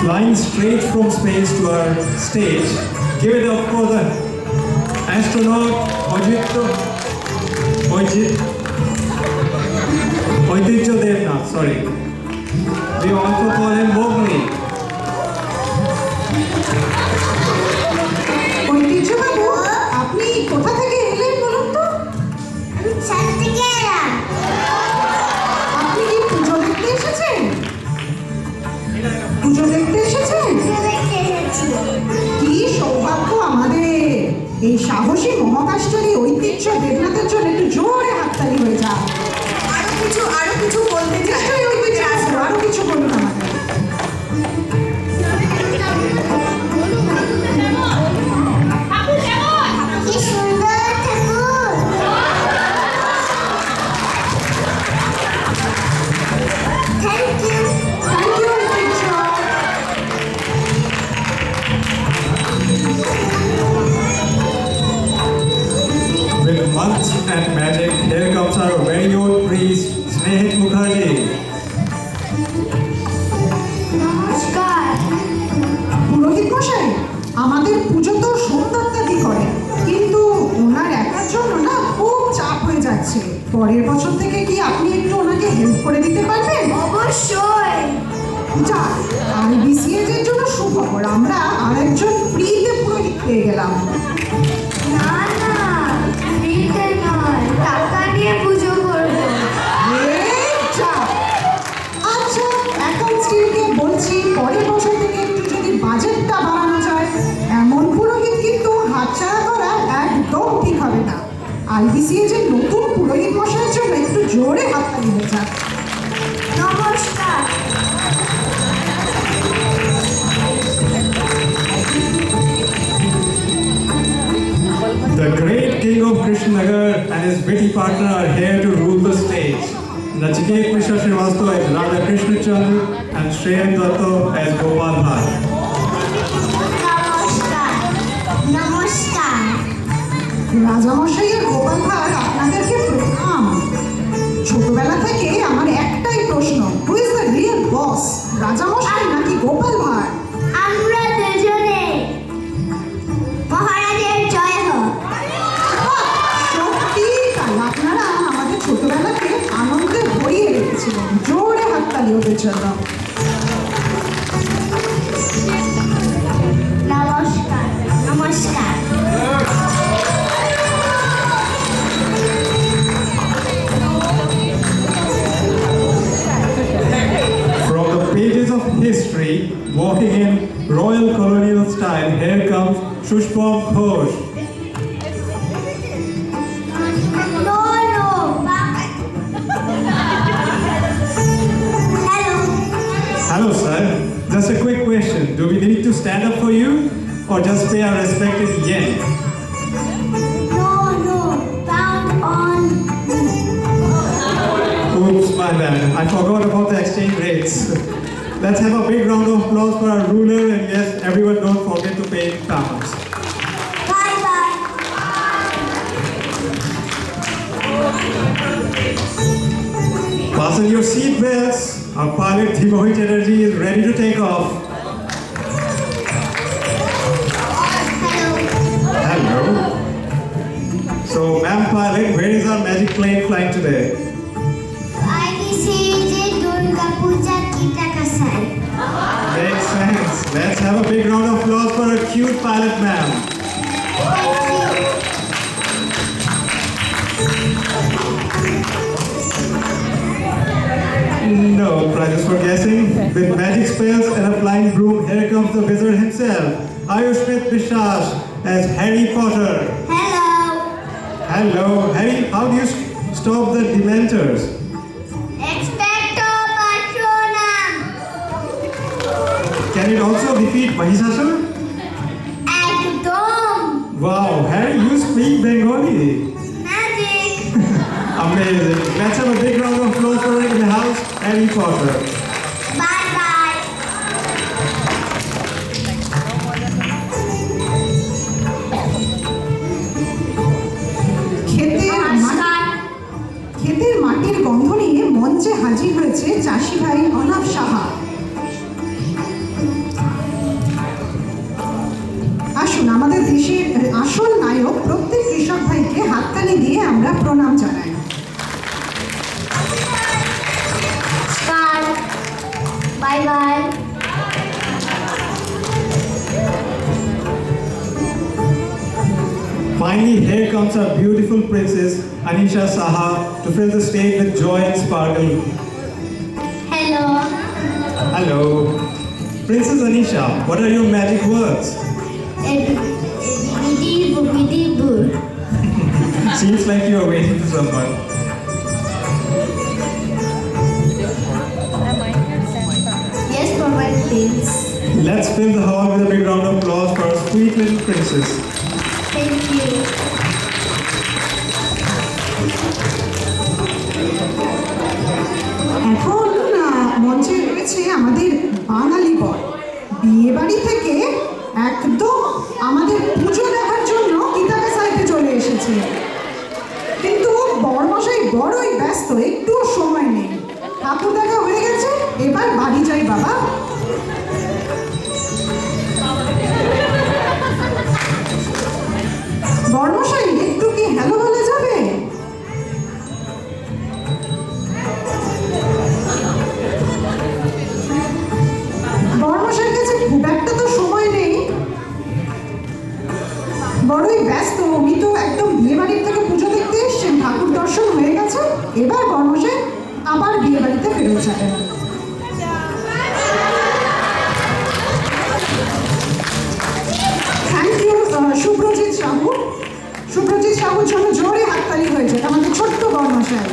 flying straight from space to our stage. Give it up for the astronaut Ojitya Devnath, sorry. We also call him Mowgli. ঐতিহ্য বাবু, আপনি কোথা থেকে এলেন বলুন তো? আমি ছাদ থেকে এলাম। আপনি কি পুজো দেখতে এসেছেন? পুজো দেখতে এসেছেন? পুজো দেখতে এসেছি। কি সৌভাগ্য আমাদের! এই সাহসী মহাকাশচারী ঐতিহ্য দেবনাথের জন্য একটু জোরে হাততালি হয়ে যাক। আরো কিছু বলতে নিশ্চয়ই ঐতিহ্য বাবু, আরো কিছু বলুন আমাদের। কি সুন্দর ঠাকুর। Thank you. থ্যাংক ইউ ঐতিহ্য। With months and magic, here comes our very own priest, Snehit Mukherjee. নমস্কার। পুরোহিত মশাই, আমাদের পুজো তো সন্ধ্যাত্যাদি করে, কিন্তু ওনার একার জন্য না খুব চাপ হয়ে যাচ্ছে। পরের বছর থেকে কি আপনি একটু ওনাকে হেল্প করে দিতে পারবেন? অবশ্যই। যাক, IBCH এর জন্য সুখবর, আমরা আরেকজন ফ্রিতে পুরোহিত পেয়ে গেলাম। না না, ফ্রিতে নয়, টাকা নিয়ে পুজো করব। আচ্ছা, অ্যাকাউন্টস টিমকে বলছি পরের বছর থেকে একটু যদি বাজেটটা বাড়ানো যায়। এমন পুরোহিত কিন্তু হাতছাড়া করা একদম ঠিক হবে না। IBCH এর নতুন পুরোহিত মশাইয়ের জন্য একটু জোরে হাততালি হয়ে যাক। নমস্কার। The great king of Krishnanagar and his witty partner are here to rule the stage. Nachiket Mishra Srivastava as Radha Krishna Chandra and Shreyan Datta as Gopal Bhatt. নমস্কার। নমস্কার। রাজামশাইয়ের গোপাল ভাঁড় আপনাদেরকে প্রণাম। ছোটবেলা থেকে আমার একটাই প্রশ্ন, হু ইজ দ্য রিয়েল বস, রাজামশাই নাকি গোপাল ভাঁড়? আমরা দুজনে। মহারাজের জয় হোক। সত্যি তাই, আপনারা আমাদের ছোটবেলাকে আনন্দে ভরিয়ে রেখেছিলেন। জোরে হাততালি ওদের জন্য। নমস্কার। নমস্কার। From the pages of history, walking in royal colonial style, here comes Shushpom Ghosh. No, no. Hello. Hello, sir. Just a quick question. Do we need to stand up for you or just pay our respect in yen? No, no. Pound on. Oops, my bad. I forgot about the exchange rates. Let's have a big round of applause for our ruler, and yes, everyone don't forget to pay in pounds. Bye bye. Fasten your seat belts. Our pilot Dhimohit Energy is ready to take off. Hello. Hello. So, ma'am pilot, where is our magic plane flying today? IBCJ Durga Puja Kitakasai. Makes sense. Let's have a big round of applause for a cute pilot, ma'am. Thank you. No prizes for guessing. With magic spells and a flying broom, here comes the wizard himself, Ayushmit Bishash as Harry Potter. Hello. Hello, Harry. How do you stop the Dementors? Expecto Patronum. Can it also defeat Mahishasura? Ekdom. Wow, Harry, you speak Bengali. Magic. Amazing. Let's have a big round of applause for it in the house, Harry Potter. Bye bye. ক্ষেতের মাটির গন্ধ নিয়ে মঞ্চে হাজির হয়েছে চাষি ভাই অনাব সাহা। আমাদের দেশের আসল নায়ক প্রত্যেক কৃষক ভাইকে হাততালি দিয়ে আমরা প্রণাম জানাই। Bye bye. Finally, here comes our beautiful princess, Anisha Saha, to fill the stage with joy and sparkle. Hello. Hello. Princess Anisha, what are your magic words? Bibbidi bobbidi boo. Seems like you are waiting for someone. Yes, provide please. Let's fill the hall with a big round of applause for our sweet little princess. Thank you. এখন মঞ্চে রয়েছে আমাদের বাঙালি বর। বিয়ে বাড়ি থেকে একদম আমাদের পুজো দেখার জন্য ইতাকা সাইডে চলে এসেছে, কিন্তু বরমশাই বড়ই ব্যস্ত, একটুও সময় নেই। ঠাকুর দেখা হয়ে গেছে, এবার বাড়ি যাই বাবা। বরমশাই একটু কি হ্যালো বলে যাবে? বড়মশাইয়ের কাছে খুব একটা তো সময় নেই, বড়ই ব্যস্ত। উনি তো একদম বিয়ে বাড়ির থেকে পুজো দেখতে এসছেন, ঠাকুর দর্শন হয়ে গেছে, এবার বড়মশাই আবার বিয়ে বাড়িতে ফেরত যাবেন। Thank you Subhrajit Sahu. শুভ্রজিৎ সাহুর জন্য জোরে হাততালি হয়েছে আমাদের ছোট্ট বড়মশাই।